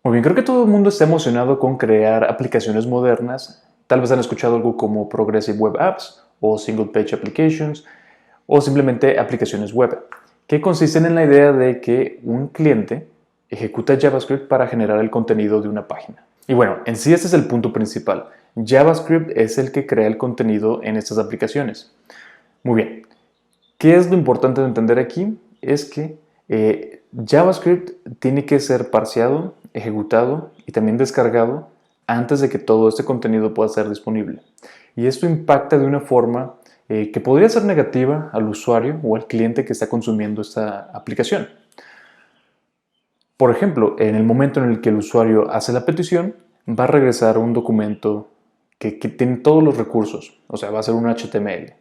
Muy bien, creo que todo el mundo está emocionado con crear aplicaciones modernas. Tal vez han escuchado algo como Progressive Web Apps o Single Page Applications o simplemente aplicaciones web, que consisten en la idea de que un cliente ejecuta JavaScript para generar el contenido de una página. Y bueno, en sí este es el punto principal. JavaScript es el que crea el contenido en estas aplicaciones. Muy bien, ¿qué es lo importante de entender aquí? Es que JavaScript tiene que ser parseado, ejecutado y también descargado antes de que todo este contenido pueda ser disponible. Y esto impacta de una forma que podría ser negativa al usuario o al cliente que está consumiendo esta aplicación. Por ejemplo, en el momento en el que el usuario hace la petición, va a regresar un documento que tiene todos los recursos, o sea, va a ser un HTML.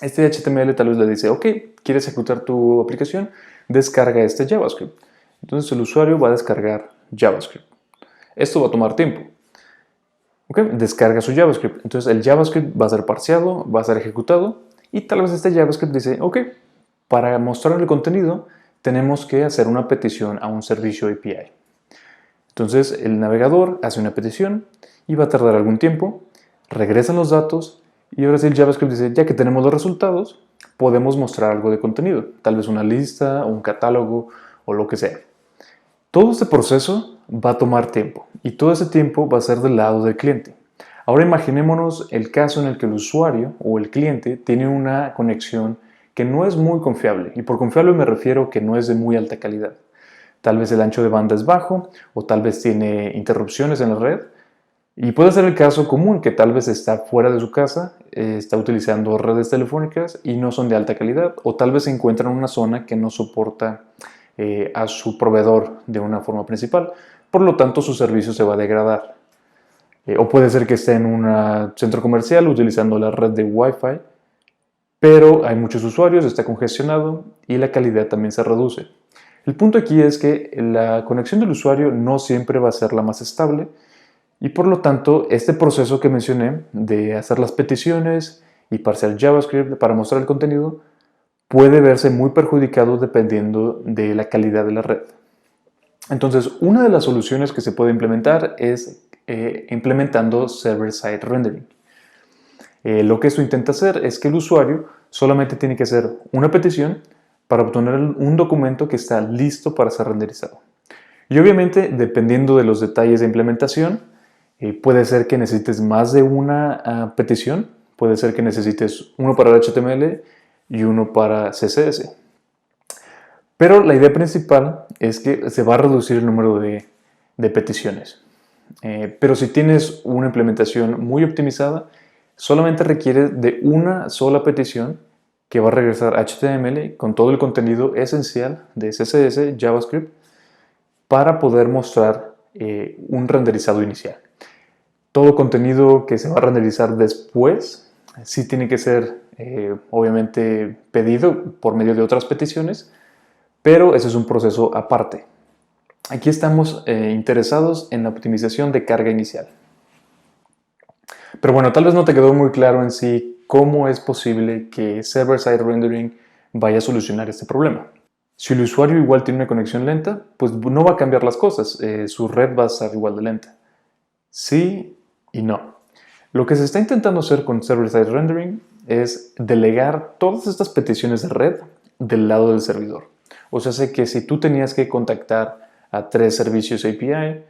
Este HTML tal vez le dice, ok, ¿quieres ejecutar tu aplicación? Descarga este JavaScript. Entonces el usuario va a descargar JavaScript. Esto va a tomar tiempo. Okay, descarga su JavaScript. Entonces el JavaScript va a ser parseado, va a ser ejecutado y tal vez este JavaScript dice, ok, para mostrar el contenido tenemos que hacer una petición a un servicio API. Entonces el navegador hace una petición y va a tardar algún tiempo, regresan los datos y ahora sí el JavaScript dice, ya que tenemos los resultados, podemos mostrar algo de contenido, tal vez una lista, un catálogo o lo que sea. Todo este proceso va a tomar tiempo y todo ese tiempo va a ser del lado del cliente. Ahora imaginémonos el caso en el que el usuario o el cliente tiene una conexión que no es muy confiable, y por confiable me refiero que no es de muy alta calidad. Tal vez el ancho de banda es bajo o tal vez tiene interrupciones en la red. Y puede ser el caso común que tal vez está fuera de su casa, está utilizando redes telefónicas y no son de alta calidad, o tal vez se encuentra en una zona que no soporta a su proveedor de una forma principal. Por lo tanto, su servicio se va a degradar. O puede ser que esté en un centro comercial utilizando la red de Wi-Fi, pero hay muchos usuarios, está congestionado y la calidad también se reduce. El punto aquí es que la conexión del usuario no siempre va a ser la más estable y por lo tanto este proceso que mencioné de hacer las peticiones y parsear JavaScript para mostrar el contenido puede verse muy perjudicado dependiendo de la calidad de la red. Entonces, una de las soluciones que se puede implementar es implementando server-side rendering. Lo que esto intenta hacer es que el usuario solamente tiene que hacer una petición para obtener un documento que está listo para ser renderizado. Y obviamente, dependiendo de los detalles de implementación, puede ser que necesites más de una petición, puede ser que necesites uno para el HTML y uno para CSS. Pero la idea principal es que se va a reducir el número de peticiones. Pero si tienes una implementación muy optimizada, solamente requiere de una sola petición que va a regresar HTML con todo el contenido esencial de CSS, JavaScript, para poder mostrar un renderizado inicial. Todo contenido que se va a renderizar después sí tiene que ser obviamente pedido por medio de otras peticiones, pero ese es un proceso aparte. Aquí estamos interesados en la optimización de carga inicial. Pero bueno, tal vez no te quedó muy claro en sí cómo es posible que server-side rendering vaya a solucionar este problema. Si el usuario igual tiene una conexión lenta, pues no va a cambiar las cosas, su red va a estar igual de lenta. Sí y no. Lo que se está intentando hacer con server-side rendering es delegar todas estas peticiones de red del lado del servidor. O sea, sé que si tú tenías que contactar a 3 servicios API,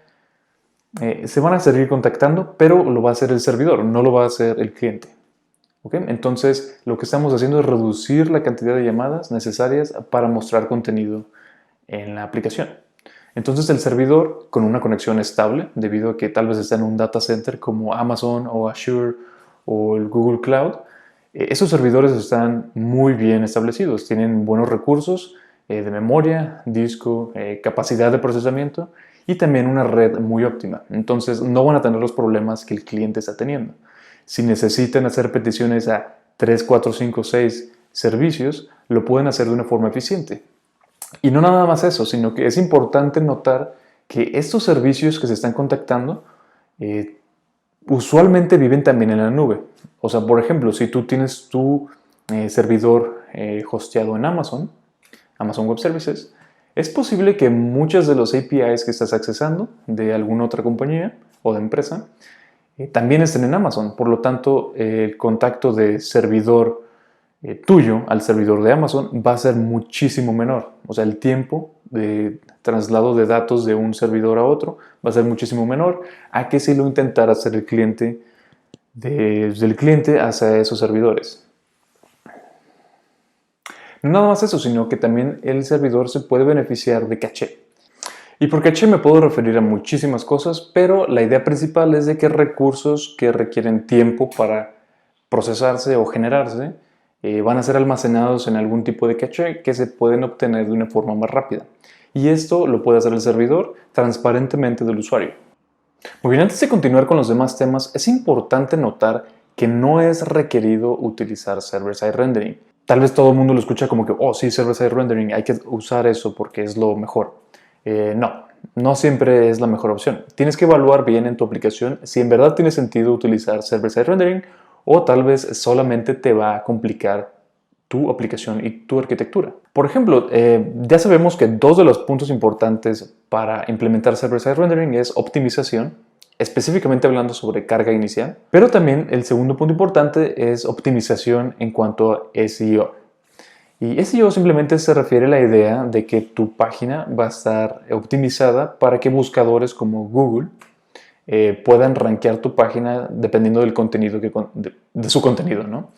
se van a seguir contactando, pero lo va a hacer el servidor, no lo va a hacer el cliente. ¿Okay? Entonces, lo que estamos haciendo es reducir la cantidad de llamadas necesarias para mostrar contenido en la aplicación. Entonces, el servidor, con una conexión estable, debido a que tal vez está en un data center como Amazon o Azure o el Google Cloud, esos servidores están muy bien establecidos, tienen buenos recursos de memoria, disco, capacidad de procesamiento y también una red muy óptima. Entonces no van a tener los problemas que el cliente está teniendo. Si necesitan hacer peticiones a 3, 4, 5, 6 servicios, lo pueden hacer de una forma eficiente. Y no nada más eso, sino que es importante notar que estos servicios que se están contactando usualmente viven también en la nube. O sea, por ejemplo, si tú tienes tu servidor hosteado en Amazon Web Services, Es posible que muchas de los APIs que estás accesando de alguna otra compañía o de empresa también estén en Amazon. Por lo tanto, el contacto de servidor tuyo al servidor de Amazon va a ser muchísimo menor. O sea, el tiempo de traslado de datos de un servidor a otro va a ser muchísimo menor a que si lo intentara hacer el cliente desde el cliente hacia esos servidores. No nada más eso, sino que también el servidor se puede beneficiar de caché. Y por caché me puedo referir a muchísimas cosas, pero la idea principal es de que recursos que requieren tiempo para procesarse o generarse van a ser almacenados en algún tipo de caché que se pueden obtener de una forma más rápida. Y esto lo puede hacer el servidor transparentemente del usuario. Muy bien, antes de continuar con los demás temas, es importante notar que no es requerido utilizar server-side rendering. Tal vez todo el mundo lo escucha como que, oh sí, server-side rendering, hay que usar eso porque es lo mejor. No siempre es la mejor opción. Tienes que evaluar bien en tu aplicación si en verdad tiene sentido utilizar server-side rendering o tal vez solamente te va a complicar tu aplicación y tu arquitectura. Por ejemplo, ya sabemos que dos de los puntos importantes para implementar server-side rendering es optimización, específicamente hablando sobre carga inicial, pero también el segundo punto importante es optimización en cuanto a SEO. Y SEO simplemente se refiere a la idea de que tu página va a estar optimizada para que buscadores como Google puedan rankear tu página dependiendo del contenido de su contenido, ¿no?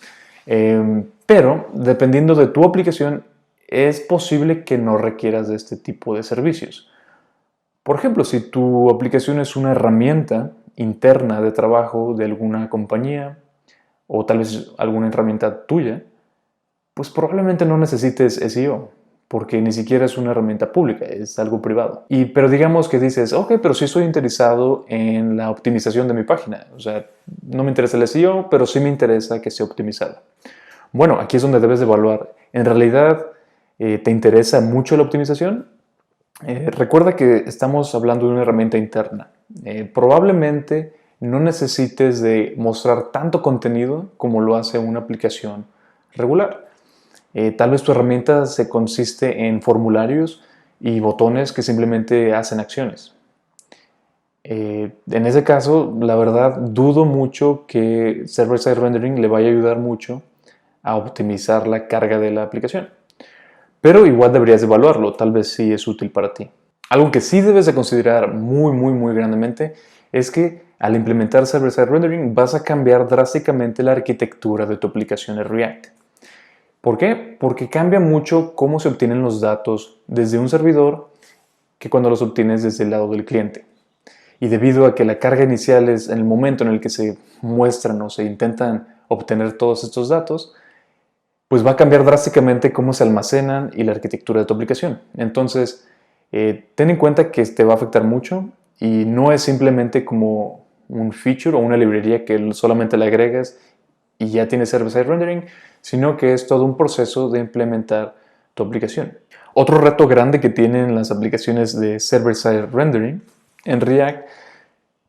Pero dependiendo de tu aplicación es posible que no requieras de este tipo de servicios. Por ejemplo, si tu aplicación es una herramienta interna de trabajo de alguna compañía o tal vez alguna herramienta tuya, pues probablemente no necesites SEO, porque ni siquiera es una herramienta pública, es algo privado. Pero digamos que dices, ok, pero sí estoy interesado en la optimización de mi página. O sea, no me interesa el SEO, pero sí me interesa que sea optimizada. Bueno, aquí es donde debes de evaluar. ¿En realidad te interesa mucho la optimización? Recuerda que estamos hablando de una herramienta interna. Probablemente no necesites de mostrar tanto contenido como lo hace una aplicación regular. Tal vez tu herramienta se consiste en formularios y botones que simplemente hacen acciones. En ese caso, la verdad, dudo mucho que server-side rendering le vaya a ayudar mucho a optimizar la carga de la aplicación. Pero igual deberías evaluarlo, tal vez sí es útil para ti. Algo que sí debes de considerar muy grandemente es que al implementar server-side rendering vas a cambiar drásticamente la arquitectura de tu aplicación en React. ¿Por qué? Porque cambia mucho cómo se obtienen los datos desde un servidor que cuando los obtienes desde el lado del cliente. Y debido a que la carga inicial es en el momento en el que se muestran o se intentan obtener todos estos datos, pues va a cambiar drásticamente cómo se almacenan y la arquitectura de tu aplicación. Entonces, ten en cuenta que te va a afectar mucho y no es simplemente como un feature o una librería que solamente le agregas y ya tienes server-side rendering, sino que es todo un proceso de implementar tu aplicación. Otro reto grande que tienen las aplicaciones de server-side rendering en React,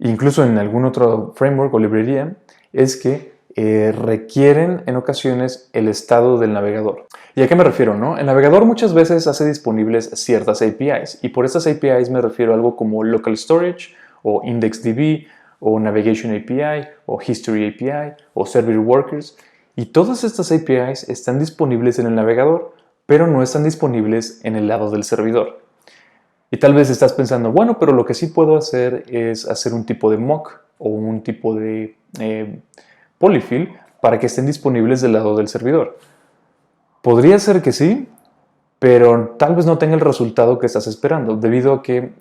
incluso en algún otro framework o librería, es que requieren en ocasiones el estado del navegador. ¿Y a qué me refiero? ¿No? El navegador muchas veces hace disponibles ciertas APIs y por estas APIs me refiero a algo como Local Storage o IndexedDB o Navigation API o History API o Server Workers, y todas estas APIs están disponibles en el navegador, pero no están disponibles en el lado del servidor. Y tal vez estás pensando, bueno, pero lo que sí puedo hacer es hacer un tipo de mock o un tipo de polyfill para que estén disponibles del lado del servidor. Podría ser que sí, pero tal vez no tenga el resultado que estás esperando, debido a que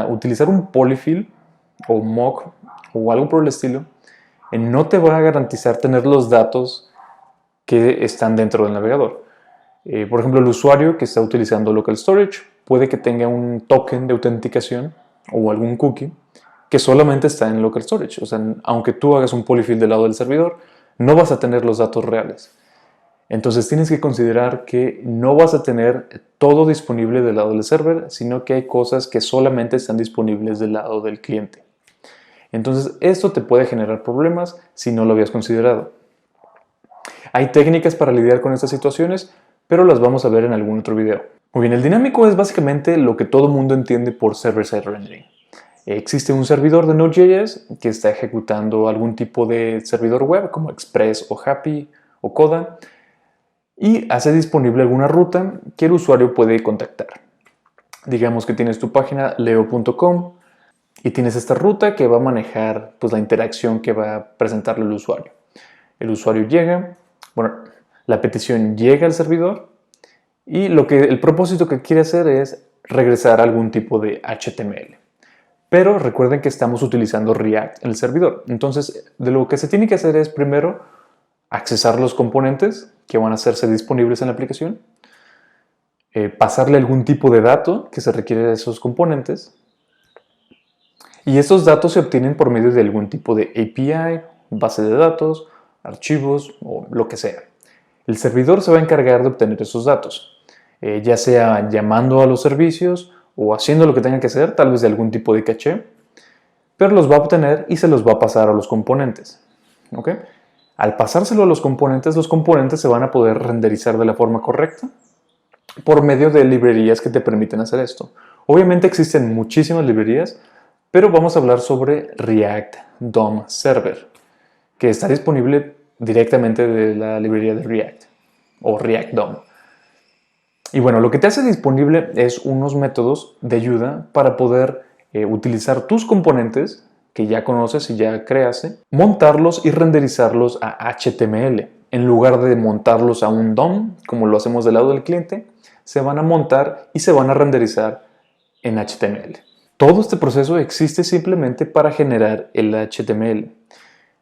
utilizar un polyfill o mock o algo por el estilo no te va a garantizar tener los datos que están dentro del navegador. Por ejemplo, el usuario que está utilizando local storage puede que tenga un token de autenticación o algún cookie que solamente está en local storage. O sea, aunque tú hagas un polyfill del lado del servidor, no vas a tener los datos reales. Entonces tienes que considerar que no vas a tener todo disponible del lado del server, sino que hay cosas que solamente están disponibles del lado del cliente. Entonces esto te puede generar problemas si no lo habías considerado. Hay técnicas para lidiar con estas situaciones, pero las vamos a ver en algún otro video. Muy bien, el dinámico es básicamente lo que todo mundo entiende por server-side rendering. Existe un servidor de Node.js que está ejecutando algún tipo de servidor web como Express o Happy o Coda y hace disponible alguna ruta que el usuario puede contactar. Digamos que tienes tu página leo.com y tienes esta ruta que va a manejar pues, la interacción que va a presentarle el usuario. El usuario llega, bueno, la petición llega al servidor y el propósito que quiere hacer es regresar algún tipo de HTML. Pero recuerden que estamos utilizando React en el servidor. Entonces, de lo que se tiene que hacer es primero accesar los componentes que van a hacerse disponibles en la aplicación, pasarle algún tipo de dato que se requiere de esos componentes, y estos datos se obtienen por medio de algún tipo de API, base de datos, archivos o lo que sea. El servidor se va a encargar de obtener esos datos, ya sea llamando a los servicios o haciendo lo que tenga que hacer, tal vez de algún tipo de caché, pero los va a obtener y se los va a pasar a los componentes. ¿Okay? Al pasárselo a los componentes se van a poder renderizar de la forma correcta por medio de librerías que te permiten hacer esto. Obviamente existen muchísimas librerías, pero vamos a hablar sobre React DOM Server, que está disponible directamente de la librería de React o React DOM. Y bueno, lo que te hace disponible es unos métodos de ayuda para poder utilizar tus componentes que ya conoces y ya creaste, montarlos y renderizarlos a HTML. En lugar de montarlos a un DOM, como lo hacemos del lado del cliente, se van a montar y se van a renderizar en HTML. Todo este proceso existe simplemente para generar el HTML.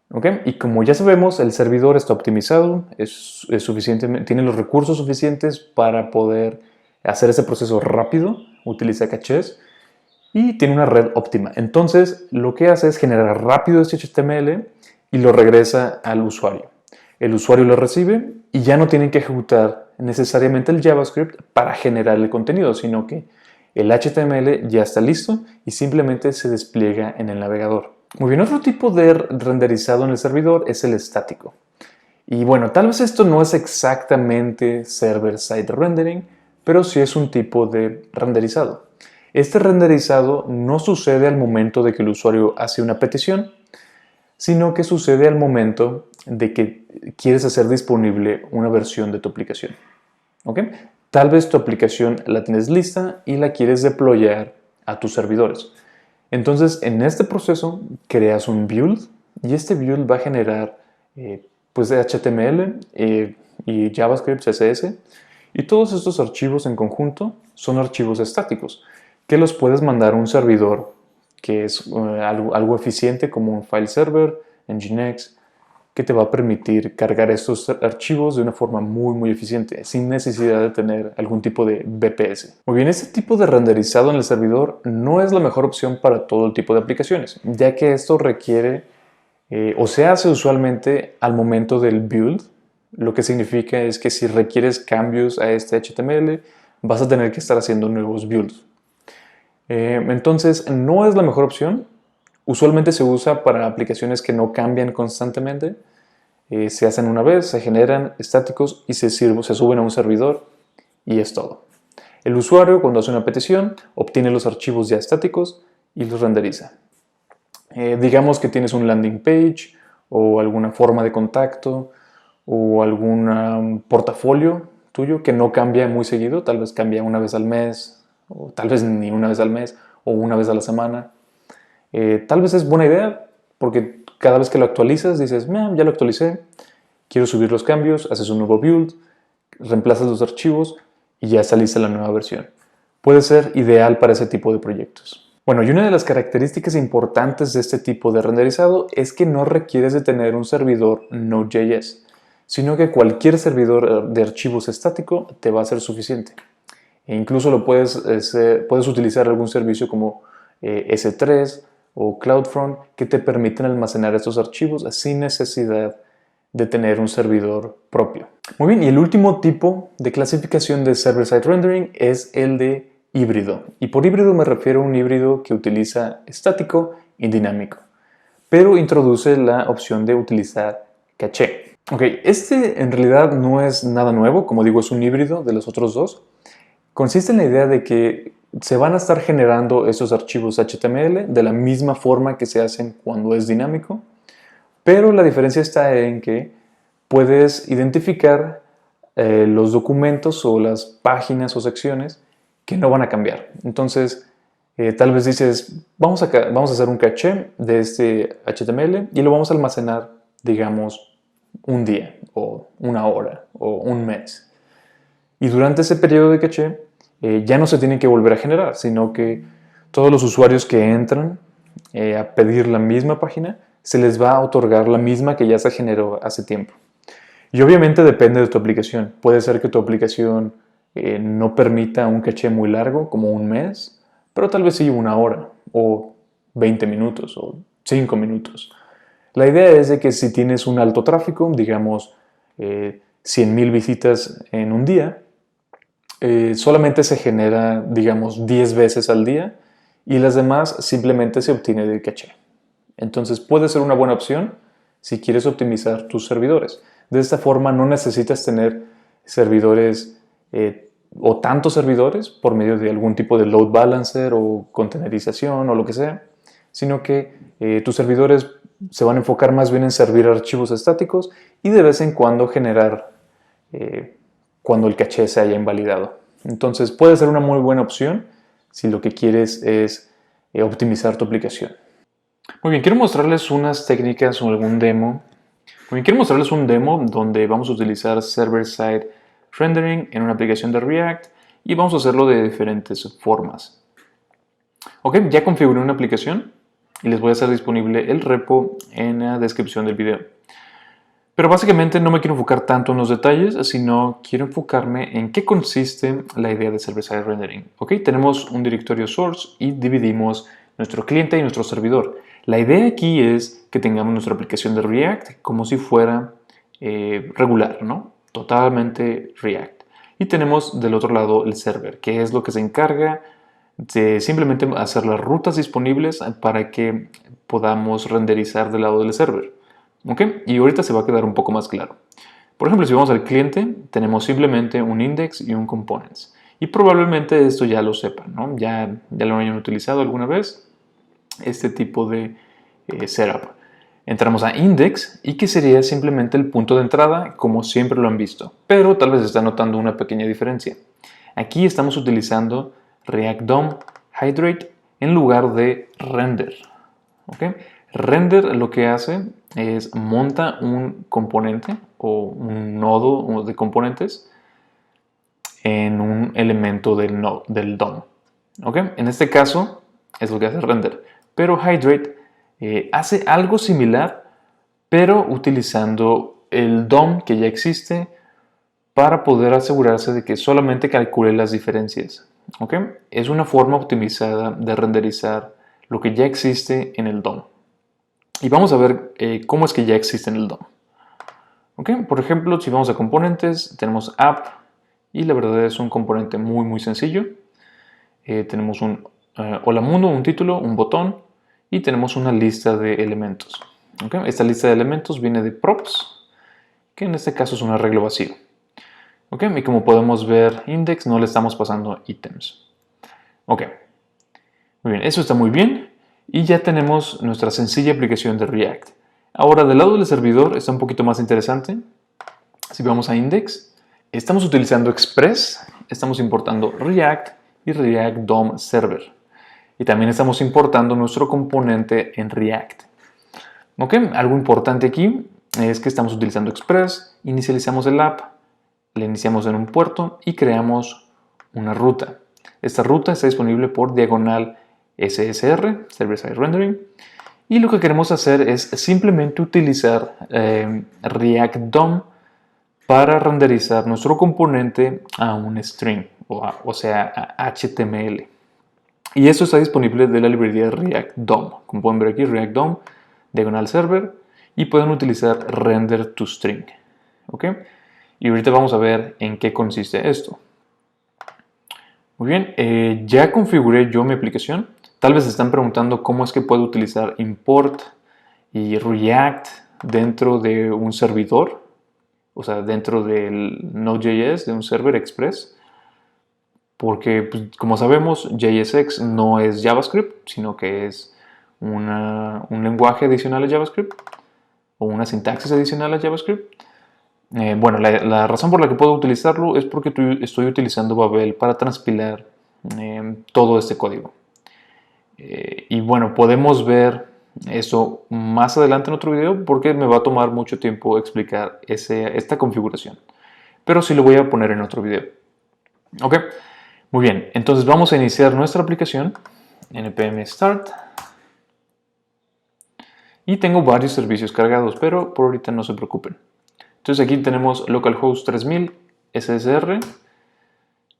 ¿Okay? Y como ya sabemos, el servidor está optimizado, tiene los recursos suficientes para poder hacer ese proceso rápido, utiliza cachés y tiene una red óptima. Entonces, lo que hace es generar rápido este HTML y lo regresa al usuario. El usuario lo recibe y ya no tienen que ejecutar necesariamente el JavaScript para generar el contenido, sino que el HTML ya está listo y simplemente se despliega en el navegador. Muy bien, otro tipo de renderizado en el servidor es el estático. Y bueno, tal vez esto no es exactamente server-side rendering, pero sí es un tipo de renderizado. Este renderizado no sucede al momento de que el usuario hace una petición, sino que sucede al momento de que quieres hacer disponible una versión de tu aplicación. ¿Ok? Tal vez tu aplicación la tienes lista y la quieres deployar a tus servidores. Entonces, en este proceso creas un build y este build va a generar pues HTML y JavaScript, CSS, y todos estos archivos en conjunto son archivos estáticos que los puedes mandar a un servidor que es algo eficiente como un file server, Nginx, que te va a permitir cargar estos archivos de una forma muy eficiente, sin necesidad de tener algún tipo de VPS. Muy bien, este tipo de renderizado en el servidor no es la mejor opción para todo el tipo de aplicaciones, ya que esto requiere o se hace usualmente al momento del build, lo que significa es que si requieres cambios a este HTML, vas a tener que estar haciendo nuevos builds. Entonces, no es la mejor opción. Usualmente se usa para aplicaciones que no cambian constantemente. Se hacen una vez, se generan estáticos y se suben a un servidor y es todo. El usuario, cuando hace una petición, obtiene los archivos ya estáticos y los renderiza. Digamos que tienes un landing page o alguna forma de contacto o algún portafolio tuyo que no cambia muy seguido, tal vez cambia una vez al mes o tal vez ni una vez al mes o una vez a la semana. Tal vez es buena idea porque cada vez que lo actualizas dices, ya lo actualicé, quiero subir los cambios, haces un nuevo build, reemplazas los archivos y ya está lista la nueva versión. Puede ser ideal para ese tipo de proyectos. Bueno, y una de las características importantes de este tipo de renderizado es que no requieres de tener un servidor Node.js, sino que cualquier servidor de archivos estático te va a ser suficiente. E incluso puedes utilizar algún servicio como S3 o CloudFront que te permiten almacenar estos archivos sin necesidad de tener un servidor propio. Muy bien, y el último tipo de clasificación de server-side rendering es el de híbrido. Y por híbrido me refiero a un híbrido que utiliza estático y dinámico, pero introduce la opción de utilizar caché. Ok, este en realidad no es nada nuevo, como digo, es un híbrido de los otros dos. Consiste en la idea de que se van a estar generando esos archivos HTML de la misma forma que se hacen cuando es dinámico, pero la diferencia está en que puedes identificar los documentos o las páginas o secciones que no van a cambiar. Entonces, tal vez dices, vamos a hacer un caché de este HTML y lo vamos a almacenar, digamos, un día o una hora o un mes. Y durante ese periodo de caché ya no se tiene que volver a generar, sino que todos los usuarios que entran a pedir la misma página, se les va a otorgar la misma que ya se generó hace tiempo. Y obviamente depende de tu aplicación. Puede ser que tu aplicación no permita un caché muy largo, como un mes, pero tal vez sí una hora, o 20 minutos, o 5 minutos. La idea es de que si tienes un alto tráfico, digamos 100,000 visitas en un día, solamente se genera, digamos, 10 veces al día y las demás simplemente se obtiene del caché. Entonces puede ser una buena opción si quieres optimizar tus servidores. De esta forma no necesitas tener servidores o tantos servidores por medio de algún tipo de load balancer o containerización o lo que sea, sino que tus servidores se van a enfocar más bien en servir archivos estáticos y de vez en cuando generar cuando el caché se haya invalidado. Entonces puede ser una muy buena opción si lo que quieres es optimizar tu aplicación. Muy bien, quiero mostrarles unas técnicas o algún demo. Muy bien, quiero mostrarles un demo donde vamos a utilizar server-side rendering en una aplicación de React y vamos a hacerlo de diferentes formas. Ok, ya configuré una aplicación y les voy a hacer disponible el repo en la descripción del video. Pero básicamente no me quiero enfocar tanto en los detalles, sino quiero enfocarme en qué consiste la idea de server-side rendering. Ok, tenemos un directorio source y dividimos nuestro cliente y nuestro servidor. La idea aquí es que tengamos nuestra aplicación de React como si fuera regular, ¿no? Totalmente React. Y tenemos del otro lado el server, que es lo que se encarga de simplemente hacer las rutas disponibles para que podamos renderizar del lado del server. ¿Ok? Y ahorita se va a quedar un poco más claro. Por ejemplo, si vamos al cliente, tenemos simplemente un index y un components. Y probablemente esto ya lo sepan, ¿no? Ya lo hayan utilizado alguna vez, este tipo de setup. Entramos a index y que sería simplemente el punto de entrada, como siempre lo han visto. Pero tal vez está notando una pequeña diferencia. Aquí estamos utilizando React DOM Hydrate en lugar de render. ¿Ok? Render lo que hace es monta un componente o un nodo de componentes en un elemento del DOM. ¿Ok? En este caso es lo que hace render. Pero Hydrate hace algo similar, pero utilizando el DOM que ya existe para poder asegurarse de que solamente calcule las diferencias. ¿Ok? Es una forma optimizada de renderizar lo que ya existe en el DOM. Y vamos a ver cómo es que ya existe en el DOM. ¿Ok? Por ejemplo, si vamos a componentes, tenemos app y la verdad es un componente muy sencillo. Tenemos un hola mundo, un título, un botón y tenemos una lista de elementos. ¿Ok? Esta lista de elementos viene de props, que en este caso es un arreglo vacío. ¿Ok? Y como podemos ver, index no le estamos pasando ítems. Ok. Muy bien, eso está muy bien. Y ya tenemos nuestra sencilla aplicación de React. Ahora, del lado del servidor está un poquito más interesante. Si vamos a index, estamos utilizando Express, estamos importando React y React DOM Server. Y también estamos importando nuestro componente en React. ¿Ok? Algo importante aquí es que estamos utilizando Express, inicializamos el app, le iniciamos en un puerto y creamos una ruta. Esta ruta está disponible por diagonal SSR, Server Side Rendering, y lo que queremos hacer es simplemente utilizar React DOM para renderizar nuestro componente a un string, o sea, a HTML. Y eso está disponible de la librería React DOM. Como pueden ver aquí, React DOM, diagonal server, y pueden utilizar render to string. ¿Ok? Y ahorita vamos a ver en qué consiste esto. Muy bien, ya configuré yo mi aplicación. Tal vez se están preguntando cómo es que puedo utilizar import y React dentro de un servidor, o sea, dentro del Node.js, de un server Express. porque pues, como sabemos JSX no es JavaScript, sino que es un lenguaje adicional a JavaScript o una sintaxis adicional a JavaScript. Bueno, la razón por la que puedo utilizarlo es porque estoy utilizando Babel para transpilar todo este código. Y bueno, podemos ver eso más adelante en otro video porque me va a tomar mucho tiempo explicar esta configuración. Pero sí lo voy a poner en otro video. Ok, muy bien. Entonces vamos a iniciar nuestra aplicación. npm start. Y tengo varios servicios cargados, pero por ahorita no se preocupen. Entonces aquí tenemos localhost 3000, SSR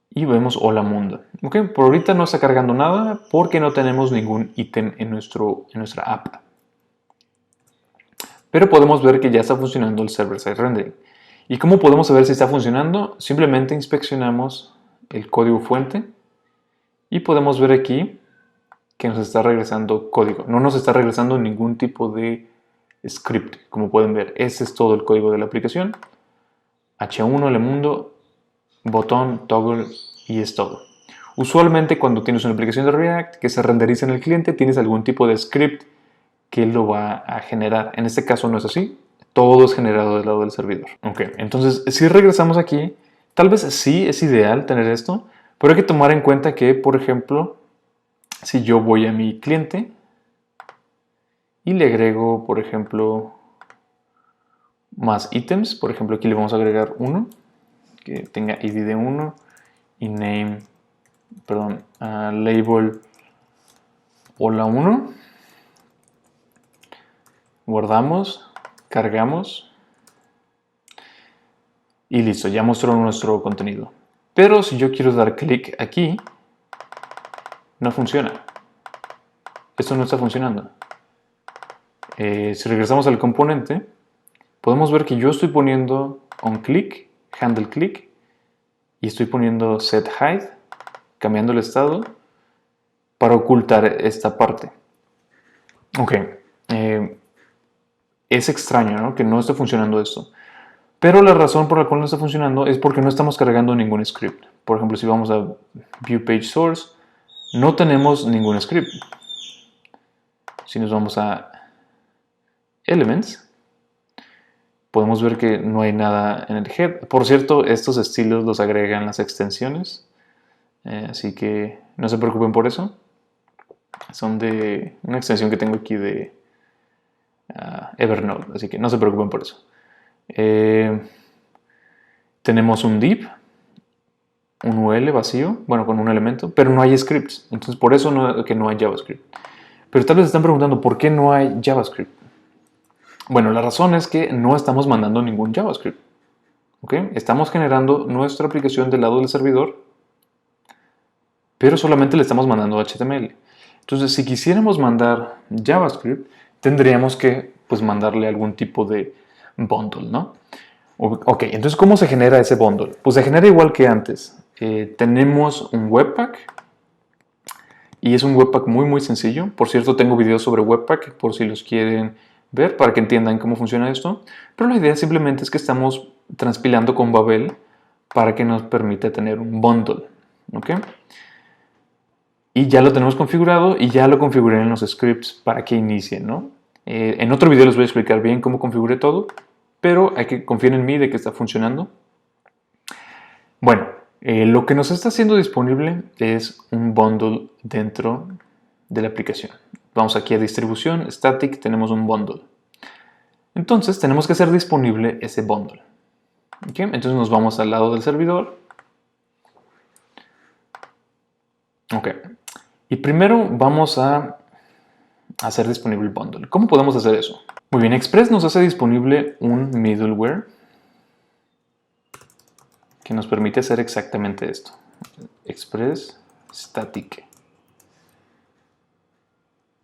y vemos hola mundo. Okay, por ahorita no está cargando nada porque no tenemos ningún ítem en nuestra app. Pero podemos ver que ya está funcionando el server-side rendering. ¿Y cómo podemos saber si está funcionando? Simplemente inspeccionamos el código fuente y podemos ver aquí que nos está regresando código. No nos está regresando ningún tipo de script. Como pueden ver, ese es todo el código de la aplicación. H1, Elemundo, botón, toggle y es todo. Usualmente cuando tienes una aplicación de React que se renderiza en el cliente, tienes algún tipo de script que lo va a generar. En este caso no es así. Todo es generado del lado del servidor. Ok, entonces si regresamos aquí, tal vez sí es ideal tener esto, pero hay que tomar en cuenta que, por ejemplo, si yo voy a mi cliente y le agrego, por ejemplo, más ítems, por ejemplo, aquí le vamos a agregar uno, que tenga id de 1 y name, perdón, label hola 1. Guardamos, cargamos y listo, ya mostró nuestro contenido. Pero si yo quiero dar clic aquí, no funciona. Esto no está funcionando. Si regresamos al componente, podemos ver que yo estoy poniendo onClick, handleClick, y estoy poniendo setHide, cambiando el estado, para ocultar esta parte. Ok, es extraño, ¿no?, que no esté funcionando esto. Pero la razón por la cual no está funcionando es porque no estamos cargando ningún script. Por ejemplo, si vamos a View Page Source, no tenemos ningún script. Si nos vamos a Elements, podemos ver que no hay nada en el head. Por cierto, estos estilos los agregan las extensiones, así que no se preocupen por eso. Son de una extensión que tengo aquí de Evernote, así que no se preocupen por eso. Tenemos un div, un UL vacío, bueno, con un elemento, pero no hay scripts. Entonces, por eso que no hay JavaScript. Pero tal vez se están preguntando, ¿por qué no hay JavaScript? Bueno, la razón es que no estamos mandando ningún JavaScript. ¿Okay? Estamos generando nuestra aplicación del lado del servidor, pero solamente le estamos mandando HTML. Entonces, si quisiéramos mandar JavaScript, tendríamos que pues, mandarle algún tipo de bundle, ¿no? Ok, entonces, ¿cómo se genera ese bundle? Pues se genera igual que antes. Tenemos un Webpack y es un Webpack muy, muy sencillo. Por cierto, tengo videos sobre Webpack por si los quieren ver para que entiendan cómo funciona esto. Pero la idea simplemente es que estamos transpilando con Babel para que nos permita tener un bundle. ¿Ok? Y ya lo tenemos configurado y ya lo configuré en los scripts para que inicien, ¿no? En otro video les voy a explicar bien cómo configuré todo, pero hay que confiar en mí de que está funcionando. Bueno, lo que nos está haciendo disponible es un bundle dentro de la aplicación. Vamos aquí a distribución, static, tenemos un bundle. Entonces tenemos que hacer disponible ese bundle. ¿Okay? Entonces nos vamos al lado del servidor. Ok. Y primero vamos a hacer disponible el bundle. ¿Cómo podemos hacer eso? Muy bien, Express nos hace disponible un middleware que nos permite hacer exactamente esto. Express static.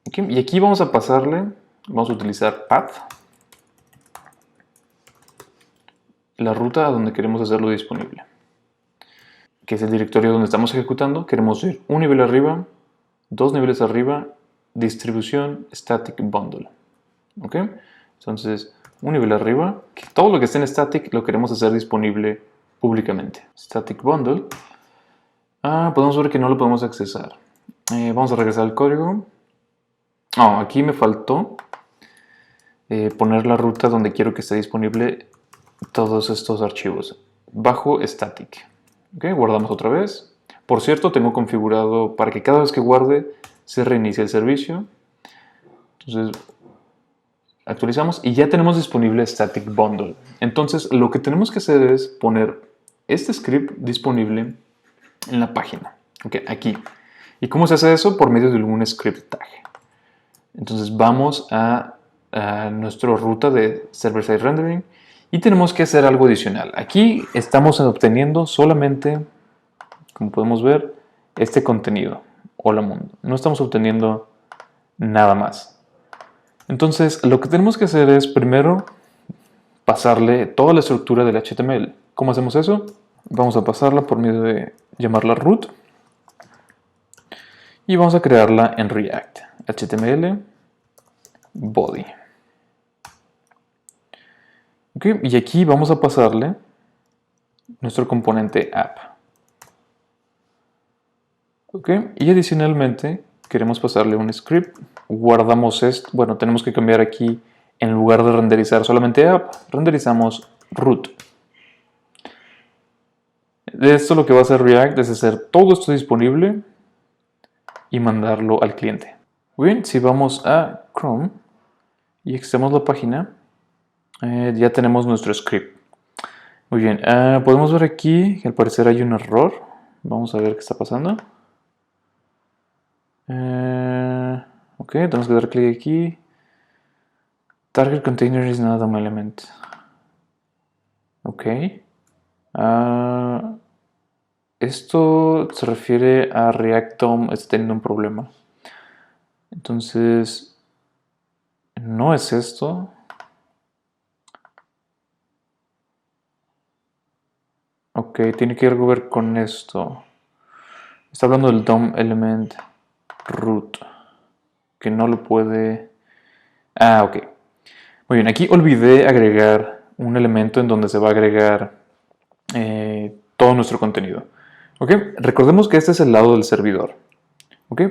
Okay, y aquí vamos a pasarle, vamos a utilizar path, la ruta a donde queremos hacerlo disponible, que es el directorio donde estamos ejecutando. Queremos ir un nivel arriba, 2 niveles arriba, distribución static bundle. ¿Ok? Entonces, un nivel arriba, que todo lo que esté en static lo queremos hacer disponible públicamente. Static bundle. Podemos ver que no lo podemos accesar. Vamos a regresar al código. Aquí me faltó poner la ruta donde quiero que esté disponible todos estos archivos. Bajo static. Guardamos otra vez. Por cierto, tengo configurado para que cada vez que guarde se reinicie el servicio. Entonces, actualizamos y ya tenemos disponible Static Bundle. Entonces, lo que tenemos que hacer es poner este script disponible en la página. Aquí. ¿Y cómo se hace eso? Por medio de un script tag. Entonces, vamos a nuestra ruta de server-side rendering y tenemos que hacer algo adicional. Aquí estamos obteniendo solamente, como podemos ver, este contenido. Hola mundo. No estamos obteniendo nada más. Entonces, lo que tenemos que hacer es primero pasarle toda la estructura del HTML. ¿Cómo hacemos eso? Vamos a pasarla por medio de llamarla root y vamos a crearla en React. HTML body. Y aquí vamos a pasarle nuestro componente app. Y adicionalmente queremos pasarle un script. Guardamos esto. Bueno, tenemos que cambiar aquí, en lugar de renderizar solamente app, renderizamos root. De esto lo que va a hacer React es hacer todo esto disponible y mandarlo al cliente. Muy bien, si vamos a Chrome y extendemos la página, ya tenemos nuestro script. Muy bien, podemos ver aquí que al parecer hay un error. Vamos a ver qué está pasando. Tenemos que dar clic aquí. Target container is not an element. Esto se refiere a React DOM está teniendo un problema. Entonces, no es esto. Tiene que algo ver con esto. Está hablando del DOM element root, que no lo puede... Muy bien, aquí olvidé agregar un elemento en donde se va a agregar todo nuestro contenido. Recordemos que este es el lado del servidor.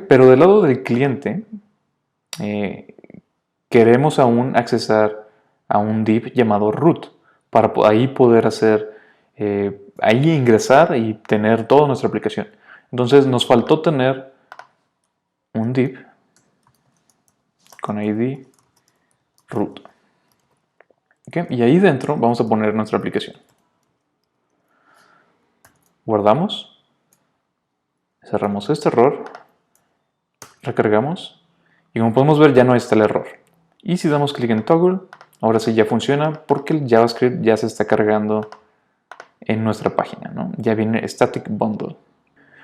Pero del lado del cliente queremos aún accesar a un div llamado root para ahí poder hacer, ahí ingresar y tener toda nuestra aplicación. Entonces nos faltó tener un div con id root. Y ahí dentro vamos a poner nuestra aplicación. Guardamos, cerramos este error, recargamos y como podemos ver ya no está el error. Y si damos clic en toggle, ahora sí ya funciona porque el JavaScript ya se está cargando en nuestra página, ¿no? Ya viene Static Bundle.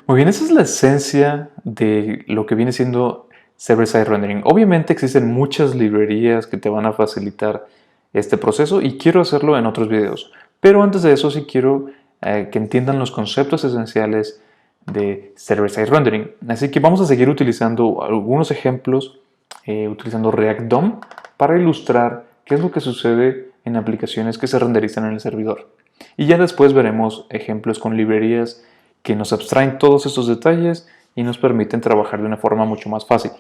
Muy bien, esa es la esencia de lo que viene siendo server-side rendering. Obviamente existen muchas librerías que te van a facilitar este proceso y quiero hacerlo en otros videos. Pero antes de eso sí quiero que entiendan los conceptos esenciales de server-side rendering. Así que vamos a seguir utilizando algunos ejemplos utilizando React DOM para ilustrar qué es lo que sucede en aplicaciones que se renderizan en el servidor. Y ya después veremos ejemplos con librerías que nos abstraen todos estos detalles y nos permiten trabajar de una forma mucho más fácil.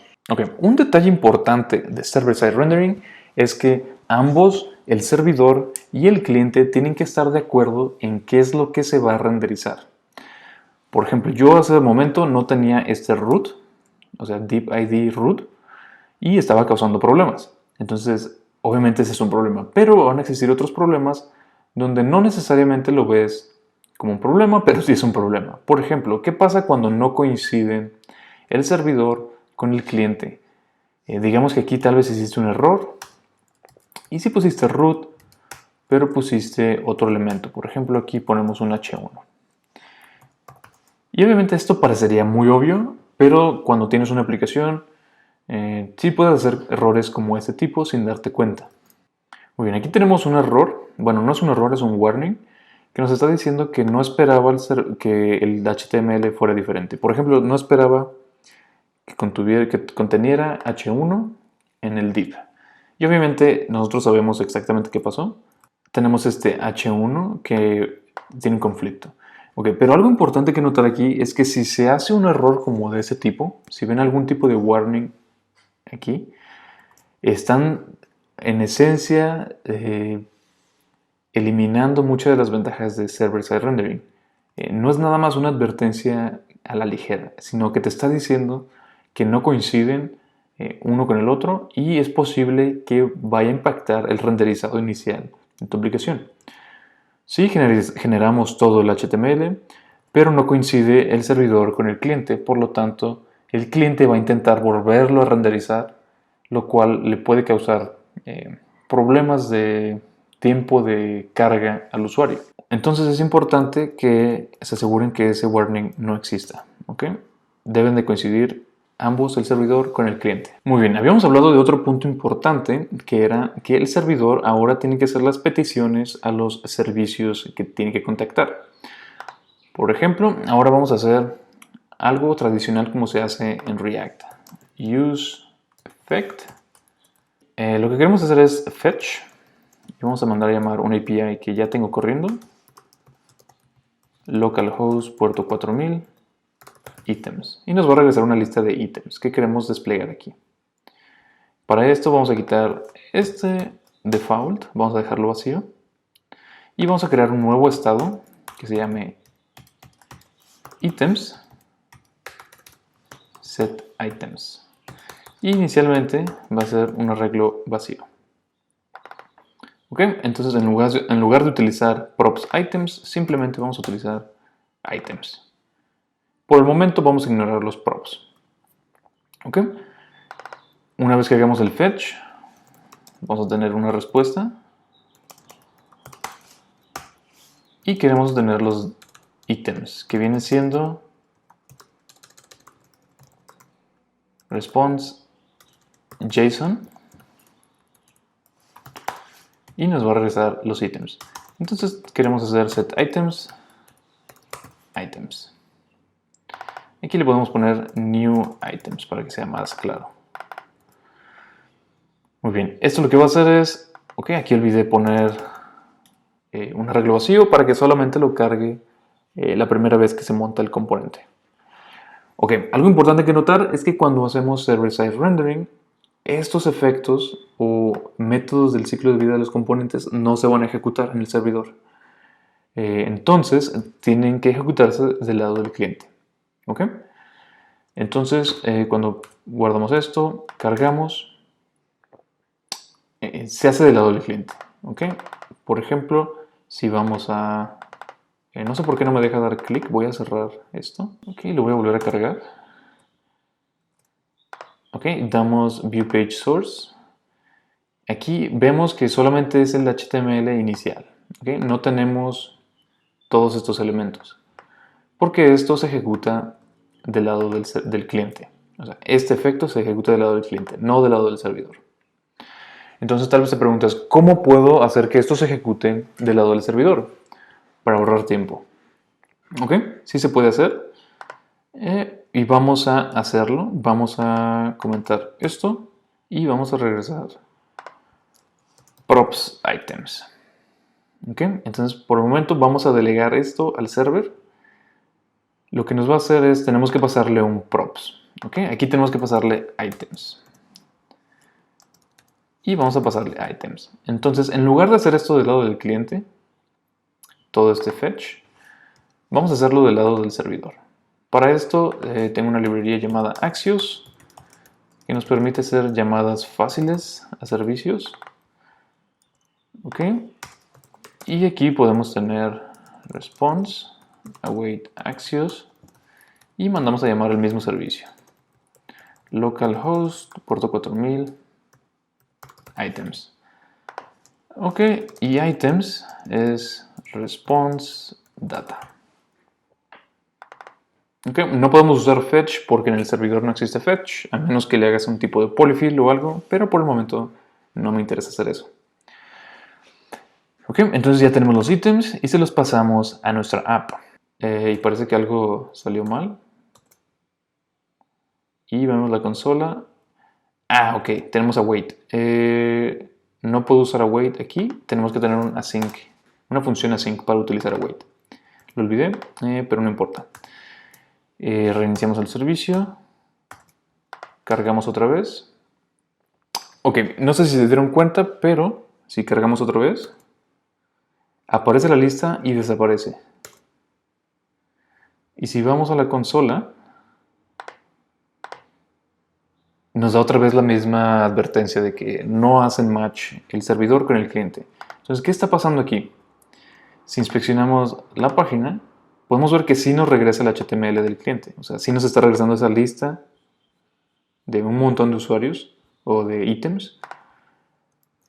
Un detalle importante de server-side rendering es que ambos, el servidor y el cliente, tienen que estar de acuerdo en qué es lo que se va a renderizar. Por ejemplo, yo hace un momento no tenía este root, o sea, div id root, y estaba causando problemas. Entonces, obviamente ese es un problema, pero van a existir otros problemas donde no necesariamente lo ves como un problema, pero sí es un problema. Por ejemplo, ¿qué pasa cuando no coinciden el servidor con el cliente? Digamos que aquí tal vez hiciste un error y si pusiste root, pero pusiste otro elemento. Por ejemplo, aquí ponemos un h1. Y obviamente esto parecería muy obvio, pero cuando tienes una aplicación, sí puedes hacer errores como este tipo sin darte cuenta. Muy bien, aquí tenemos un error. Bueno, no es un error, es un warning que nos está diciendo que no esperaba que el HTML fuera diferente. Por ejemplo, no esperaba que conteniera h1 en el div. Y obviamente nosotros sabemos exactamente qué pasó. Tenemos este h1 que tiene un conflicto. Ok, pero algo importante que notar aquí es que si se hace un error como de ese tipo, si ven algún tipo de warning aquí, están en esencia eliminando muchas de las ventajas de server-side rendering. No es nada más una advertencia a la ligera, sino que te está diciendo que no coinciden uno con el otro y es posible que vaya a impactar el renderizado inicial de tu aplicación. Sí, generamos todo el HTML, pero no coincide el servidor con el cliente, por lo tanto, el cliente va a intentar volverlo a renderizar, lo cual le puede causar problemas de tiempo de carga al usuario. Entonces es importante que se aseguren que ese warning no exista, ¿ok? Deben de coincidir ambos, el servidor con el cliente. Muy bien, habíamos hablado de otro punto importante, que era que el servidor ahora tiene que hacer las peticiones a los servicios que tiene que contactar. Por ejemplo, ahora vamos a hacer algo tradicional como se hace en React. Use effect. Lo que queremos hacer es fetch. Y vamos a mandar a llamar una API que ya tengo corriendo. Localhost puerto 4000. Items. Y nos va a regresar una lista de ítems que queremos desplegar aquí. Para esto vamos a quitar este default. Vamos a dejarlo vacío. Y vamos a crear un nuevo estado que se llame items. Set items. Y inicialmente va a ser un arreglo vacío. Ok, entonces en lugar de utilizar props items, simplemente vamos a utilizar items. Por el momento vamos a ignorar los props. Ok, una vez que hagamos el fetch, vamos a tener una respuesta. Y queremos tener los ítems, que vienen siendo response JSON. Y nos va a regresar los ítems. Entonces queremos hacer set items. Aquí le podemos poner new items para que sea más claro. Muy bien, esto lo que va a hacer es, ok, aquí olvidé poner un arreglo vacío para que solamente lo cargue la primera vez que se monta el componente. Ok, algo importante que notar es que cuando hacemos server-side rendering, estos efectos o métodos del ciclo de vida de los componentes no se van a ejecutar en el servidor. Entonces, tienen que ejecutarse del lado del cliente. ¿Ok? Entonces, cuando guardamos esto, cargamos, se hace del lado del cliente. ¿Ok? Por ejemplo, si vamos a... no sé por qué no me deja dar clic, voy a cerrar esto. Ok, lo voy a volver a cargar. Ok, damos View Page Source. Aquí vemos que solamente es el HTML inicial. ¿Okay? No tenemos todos estos elementos. Porque esto se ejecuta del lado del cliente. O sea, este efecto se ejecuta del lado del cliente, no del lado del servidor. Entonces tal vez te preguntas, ¿cómo puedo hacer que esto se ejecute del lado del servidor? Para ahorrar tiempo. ¿Ok? Sí se puede hacer. Y vamos a hacerlo. Vamos a comentar esto. Y vamos a regresar props items. ¿Ok? Entonces por el momento vamos a delegar esto al server. Lo que nos va a hacer es, tenemos que pasarle un props. ¿Ok? Aquí tenemos que pasarle items. Y vamos a pasarle items. Entonces, en lugar de hacer esto del lado del cliente, todo este fetch, vamos a hacerlo del lado del servidor. Para esto, tengo una librería llamada Axios, que nos permite hacer llamadas fáciles a servicios. ¿Ok? Y aquí podemos tener response, await Axios, y mandamos a llamar el mismo servicio. Localhost, puerto 4000, items. Ok, y items es response data. Okay, no podemos usar fetch porque en el servidor no existe fetch, a menos que le hagas un tipo de polyfill o algo, pero por el momento no me interesa hacer eso. Ok, entonces ya tenemos los ítems y se los pasamos a nuestra app. Y parece que algo salió mal. Y vemos la consola. Ah, ok, tenemos await. No puedo usar await aquí, tenemos que tener un async, una función async para utilizar await. lo olvidé, pero no importa. Reiniciamos el servicio, cargamos otra vez. Ok, no sé si se dieron cuenta, pero si cargamos otra vez, aparece la lista y desaparece. Y si vamos a la consola, nos da otra vez la misma advertencia de que no hacen match el servidor con el cliente. Entonces, ¿qué está pasando aquí? Si inspeccionamos la página, podemos ver que sí nos regresa el HTML del cliente. O sea, sí nos está regresando esa lista de un montón de usuarios o de ítems,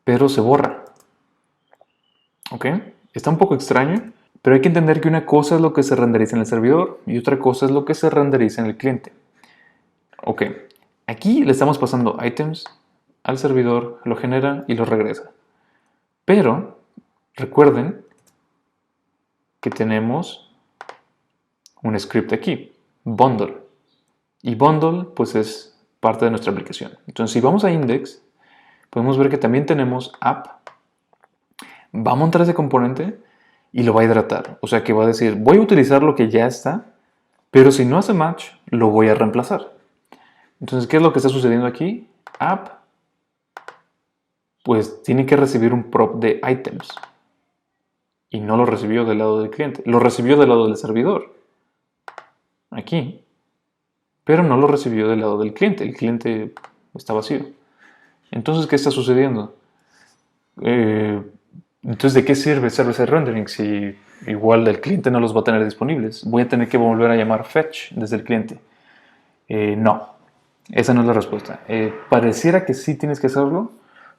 pero se borra. ¿Ok? Está un poco extraño, pero hay que entender que una cosa es lo que se renderiza en el servidor y otra cosa es lo que se renderiza en el cliente. Ok, aquí le estamos pasando items al servidor, lo genera y lo regresa. Pero recuerden que tenemos un script aquí, bundle. Y bundle pues es parte de nuestra aplicación. Entonces si vamos a index, podemos ver que también tenemos app. Va a montar ese componente y lo va a hidratar. O sea que va a decir, voy a utilizar lo que ya está, pero si no hace match, lo voy a reemplazar. Entonces, ¿qué es lo que está sucediendo aquí? App, pues tiene que recibir un prop de items. Y no lo recibió del lado del cliente. Lo recibió del lado del servidor. Aquí. Pero no lo recibió del lado del cliente. El cliente está vacío. Entonces, ¿qué está sucediendo? Entonces, ¿de qué sirve server-side rendering si igual el cliente no los va a tener disponibles? Voy a tener que volver a llamar fetch desde el cliente. No, esa no es la respuesta. Pareciera que sí tienes que hacerlo,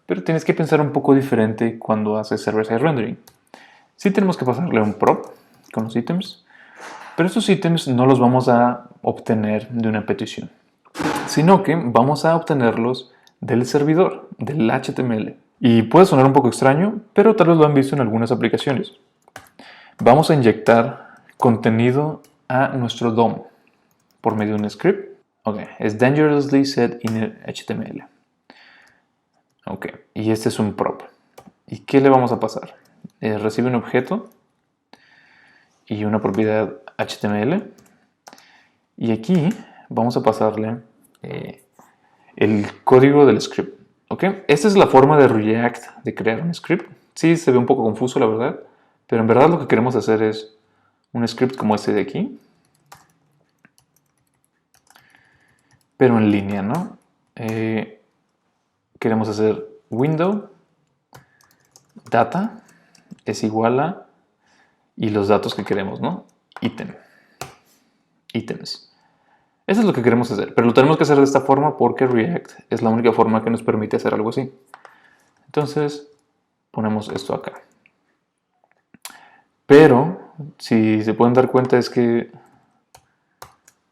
pero tienes que pensar un poco diferente cuando haces server-side rendering. Sí tenemos que pasarle un prop con los ítems, pero estos ítems no los vamos a obtener de una petición, sino que vamos a obtenerlos del servidor, del HTML. Y puede sonar un poco extraño, pero tal vez lo han visto en algunas aplicaciones. Vamos a inyectar contenido a nuestro DOM por medio de un script. Ok, es dangerously set in HTML. Ok, y este es un prop. ¿Y qué le vamos a pasar? Recibe un objeto y una propiedad HTML. Y aquí vamos a pasarle el código del script. ¿Ok? Esta es la forma de React de crear un script. Sí, se ve un poco confuso, la verdad. Pero en verdad lo que queremos hacer es un script como este de aquí. Pero en línea, ¿no? Queremos hacer window data es igual a y los datos que queremos, ¿no? Ítems. Eso es lo que queremos hacer, pero lo tenemos que hacer de esta forma porque React es la única forma que nos permite hacer algo así. Entonces, ponemos esto acá. Pero, si se pueden dar cuenta es que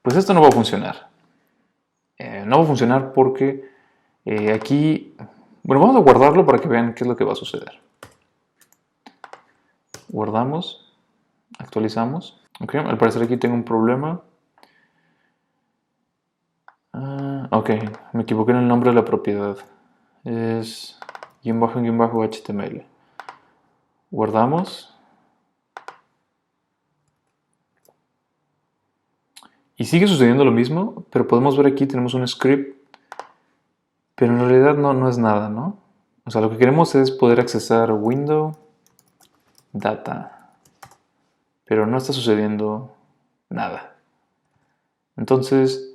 pues esto no va a funcionar. No va a funcionar porque aquí... Bueno, vamos a guardarlo para que vean qué es lo que va a suceder. Guardamos, actualizamos. Ok, al parecer aquí tengo un problema. Ok, me equivoqué en el nombre de la propiedad. Es _HTML. Guardamos. Y sigue sucediendo lo mismo, pero podemos ver aquí tenemos un script, pero en realidad no es nada, ¿no? O sea, lo que queremos es poder accesar window data, pero no está sucediendo nada. Entonces,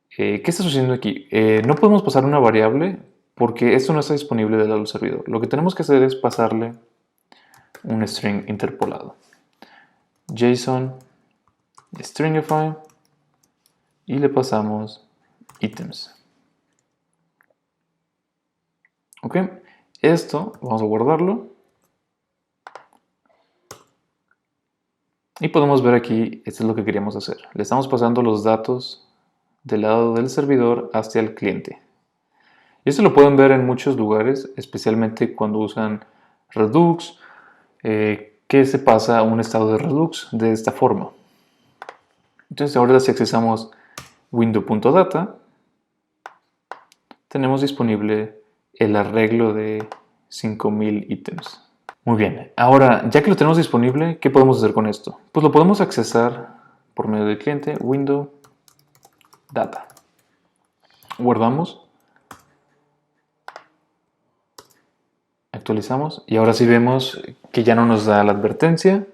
¿qué está sucediendo aquí? No podemos pasar una variable porque esto no está disponible del lado del servidor. Lo que tenemos que hacer es pasarle un string interpolado. JSON stringify y le pasamos items. Ok, esto vamos a guardarlo. Y podemos ver aquí, esto es lo que queríamos hacer. Le estamos pasando los datos del lado del servidor hacia el cliente. Y esto lo pueden ver en muchos lugares, especialmente cuando usan Redux, que se pasa a un estado de Redux de esta forma. Entonces ahora si accesamos window.data, tenemos disponible el arreglo de 5000 ítems. Muy bien, ahora ya que lo tenemos disponible, ¿qué podemos hacer con esto? Pues lo podemos accesar por medio del cliente, window, data. Guardamos, actualizamos y ahora sí vemos que ya no nos da la advertencia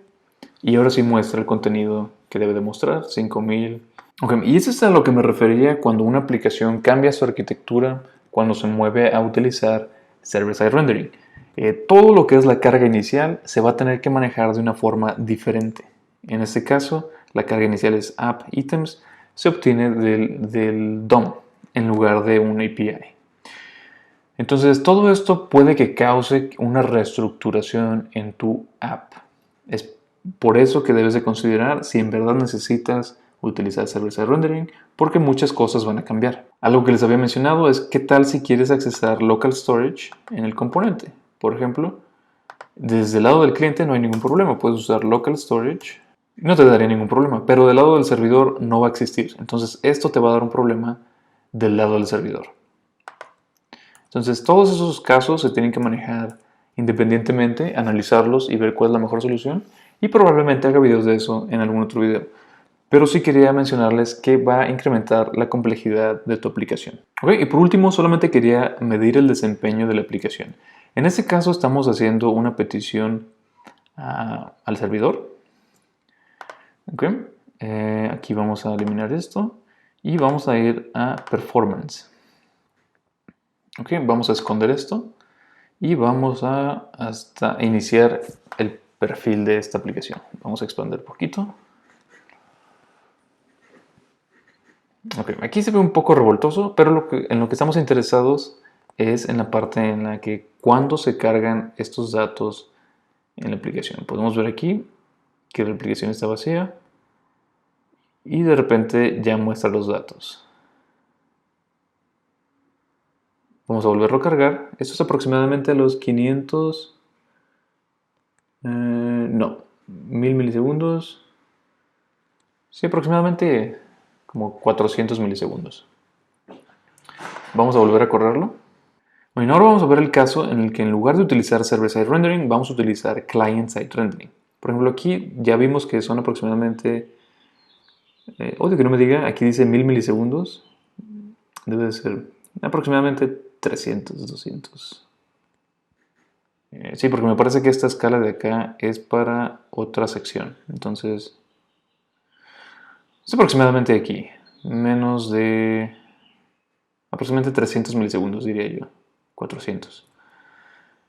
y ahora sí muestra el contenido que debe de mostrar, 5000. Okay, y eso es a lo que me refería cuando una aplicación cambia su arquitectura, cuando se mueve a utilizar server-side rendering. Todo lo que es la carga inicial se va a tener que manejar de una forma diferente. En este caso, la carga inicial es app items, se obtiene del DOM en lugar de un API. Entonces, todo esto puede que cause una reestructuración en tu app. Es por eso que debes de considerar si en verdad necesitas utilizar server-side rendering, porque muchas cosas van a cambiar. Algo que les había mencionado es qué tal si quieres accesar local storage en el componente. Por ejemplo, desde el lado del cliente no hay ningún problema, puedes usar local storage, no te daría ningún problema, pero del lado del servidor no va a existir. Entonces esto te va a dar un problema del lado del servidor. Entonces todos esos casos se tienen que manejar independientemente, analizarlos y ver cuál es la mejor solución, y probablemente haga videos de eso en algún otro video. Pero sí quería mencionarles que va a incrementar la complejidad de tu aplicación. Okay, y por último, solamente quería medir el desempeño de la aplicación. En este caso estamos haciendo una petición al servidor. Okay. Aquí vamos a eliminar esto y vamos a ir a Performance. Okay, vamos a esconder esto y vamos a hasta iniciar el perfil de esta aplicación. Vamos a expandir un poquito. Okay, aquí se ve un poco revoltoso, pero en lo que estamos interesados es en la parte en la que cuando se cargan estos datos en la aplicación. Podemos ver aquí que la aplicación está vacía y de repente ya muestra los datos. Vamos a volverlo a cargar. Esto es aproximadamente a los 500... no, 1000 milisegundos. Sí, aproximadamente como 400 milisegundos. Vamos a volver a correrlo. Bueno, ahora vamos a ver el caso en el que en lugar de utilizar server-side rendering, vamos a utilizar client-side rendering. Por ejemplo, aquí ya vimos que son aproximadamente... odio que no me diga, aquí dice 1000 milisegundos. Debe de ser aproximadamente 300, 200. Sí, porque me parece que esta escala de acá es para otra sección. Entonces, es aproximadamente aquí. Menos de... aproximadamente 300 milisegundos, diría yo. 400.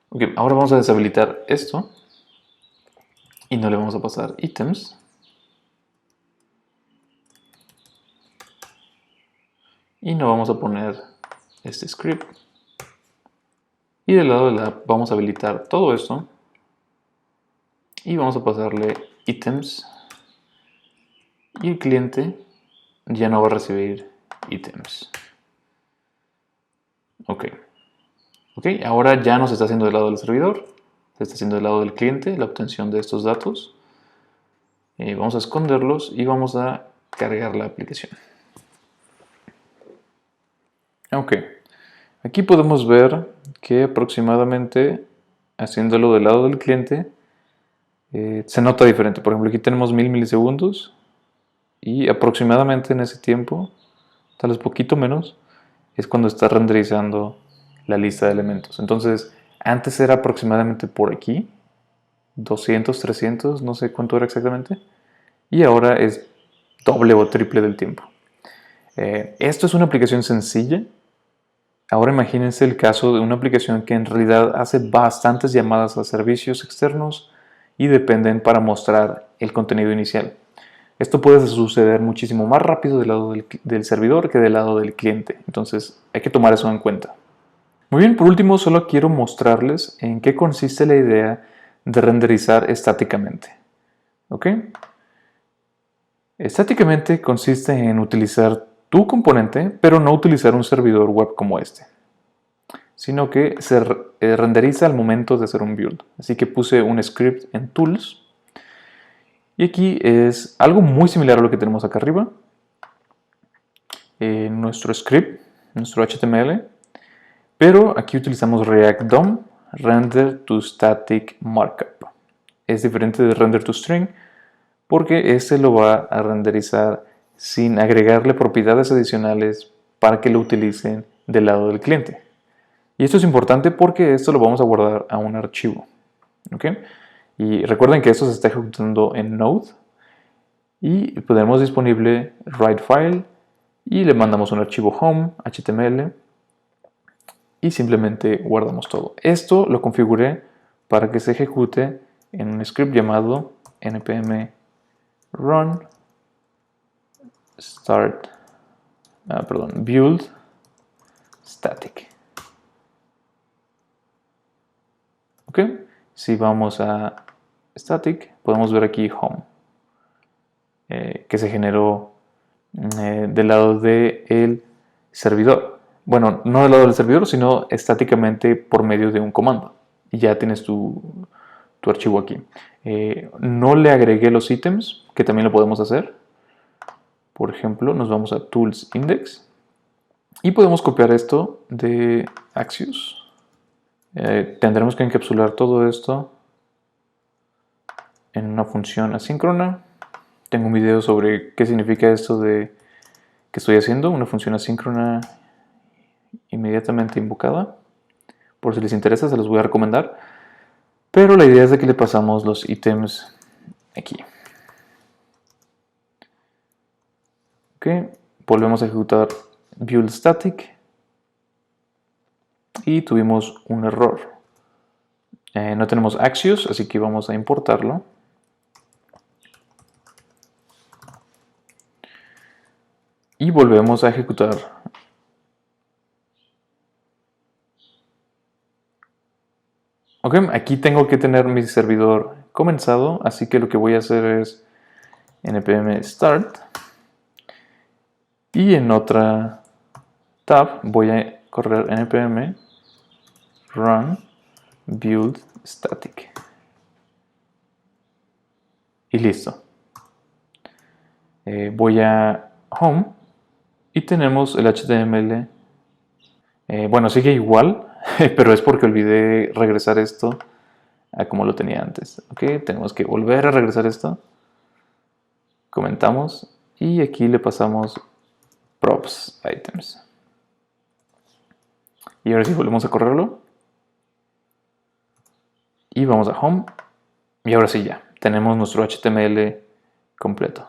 Ok, ahora vamos a deshabilitar esto. Y no le vamos a pasar ítems. Y no vamos a poner este script. Y del lado de la app vamos a habilitar todo esto. Y vamos a pasarle ítems. Y el cliente ya no va a recibir ítems. Ok. Ok, ahora ya no se está haciendo del lado del servidor. Se está haciendo del lado del cliente la obtención de estos datos. Vamos a esconderlos y vamos a cargar la aplicación. Ok. Aquí podemos ver que aproximadamente haciéndolo del lado del cliente se nota diferente. Por ejemplo, aquí tenemos 1000 milisegundos y aproximadamente en ese tiempo, tal vez poquito menos, es cuando está renderizando la lista de elementos. Entonces, antes era aproximadamente por aquí, 200, 300, no sé cuánto era exactamente, y ahora es doble o triple del tiempo. Esto es una aplicación sencilla. Ahora imagínense el caso de una aplicación que en realidad hace bastantes llamadas a servicios externos y dependen para mostrar el contenido inicial. Esto puede suceder muchísimo más rápido del lado del servidor que del lado del cliente. Entonces hay que tomar eso en cuenta. Muy bien, por último solo quiero mostrarles en qué consiste la idea de renderizar estáticamente. ¿Ok? Estáticamente consiste en utilizar tu componente, pero no utilizar un servidor web como este, sino que se renderiza al momento de hacer un build. Así que puse un script en Tools y aquí es algo muy similar a lo que tenemos acá arriba. Nuestro script, nuestro HTML, pero aquí utilizamos React DOM, render to static markup. Es diferente de render to string porque este lo va a renderizar sin agregarle propiedades adicionales para que lo utilicen del lado del cliente. Y esto es importante porque esto lo vamos a guardar a un archivo. ¿Okay? Y recuerden que esto se está ejecutando en Node y tenemos disponible write file y le mandamos un archivo home, HTML y simplemente guardamos todo. Esto lo configuré para que se ejecute en un script llamado npm run start build static. ¿Ok? Si vamos a static, podemos ver aquí home, que se generó del lado del servidor. Bueno, no del lado del servidor, sino estáticamente por medio de un comando. Y ya tienes tu archivo aquí. No le agregué los ítems, que también lo podemos hacer. Por ejemplo, nos vamos a Tools Index y podemos copiar esto de Axios. Tendremos que encapsular todo esto en una función asíncrona. Tengo un video sobre qué significa esto de que estoy haciendo, una función asíncrona inmediatamente invocada. Por si les interesa, se los voy a recomendar. Pero la idea es de que le pasamos los ítems aquí. Ok, volvemos a ejecutar build static y tuvimos un error. No tenemos Axios, así que vamos a importarlo. Y volvemos a ejecutar. Ok, aquí tengo que tener mi servidor comenzado, así que lo que voy a hacer es npm start y en otra tab voy a correr npm run build static y listo. Voy a home y tenemos el HTML. Bueno, sigue igual, pero es porque olvidé regresar esto a como lo tenía antes. Ok, tenemos que volver a regresar esto. Comentamos y aquí le pasamos props items. Y ahora sí volvemos a correrlo. Y vamos a home. Y ahora sí ya, tenemos nuestro HTML completo.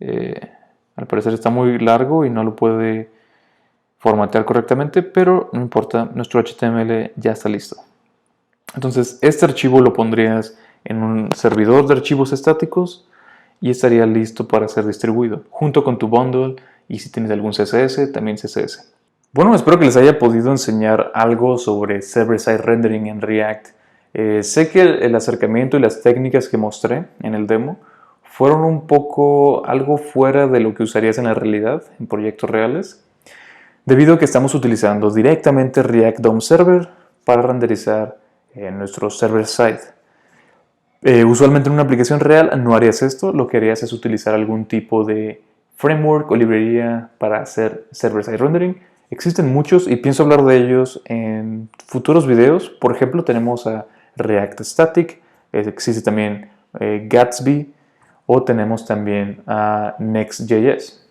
Al parecer está muy largo y no lo puede formatear correctamente, pero no importa, nuestro HTML ya está listo. Entonces, este archivo lo pondrías en un servidor de archivos estáticos y estaría listo para ser distribuido, junto con tu bundle y si tienes algún CSS, también CSS. Bueno, espero que les haya podido enseñar algo sobre server-side rendering en React. Sé que el acercamiento y las técnicas que mostré en el demo fueron un poco algo fuera de lo que usarías en la realidad, en proyectos reales, debido a que estamos utilizando directamente React DOM Server para renderizar nuestro server-side. Usualmente en una aplicación real no harías esto, lo que harías es utilizar algún tipo de framework o librería para hacer server-side rendering. Existen muchos y pienso hablar de ellos en futuros videos. Por ejemplo, tenemos a React Static, existe también Gatsby o tenemos también a Next.js.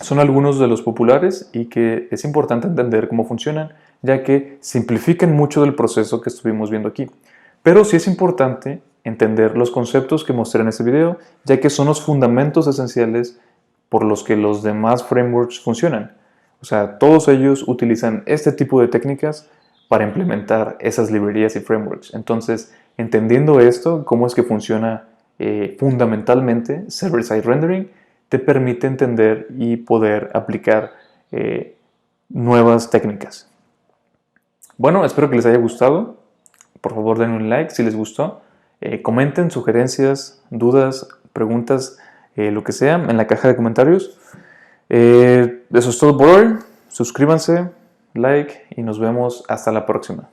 Son algunos de los populares y que es importante entender cómo funcionan, ya que simplifican mucho del proceso que estuvimos viendo aquí. Pero sí es importante entender los conceptos que mostré en este video, ya que son los fundamentos esenciales por los que los demás frameworks funcionan. O sea, todos ellos utilizan este tipo de técnicas para implementar esas librerías y frameworks. Entonces, entendiendo esto, cómo es que funciona fundamentalmente server-side rendering, te permite entender y poder aplicar nuevas técnicas. Bueno, espero que les haya gustado. Por favor, denle un like si les gustó. Comenten sugerencias, dudas, preguntas, lo que sea en la caja de comentarios. Eso es todo por hoy. Suscríbanse, like y nos vemos hasta la próxima.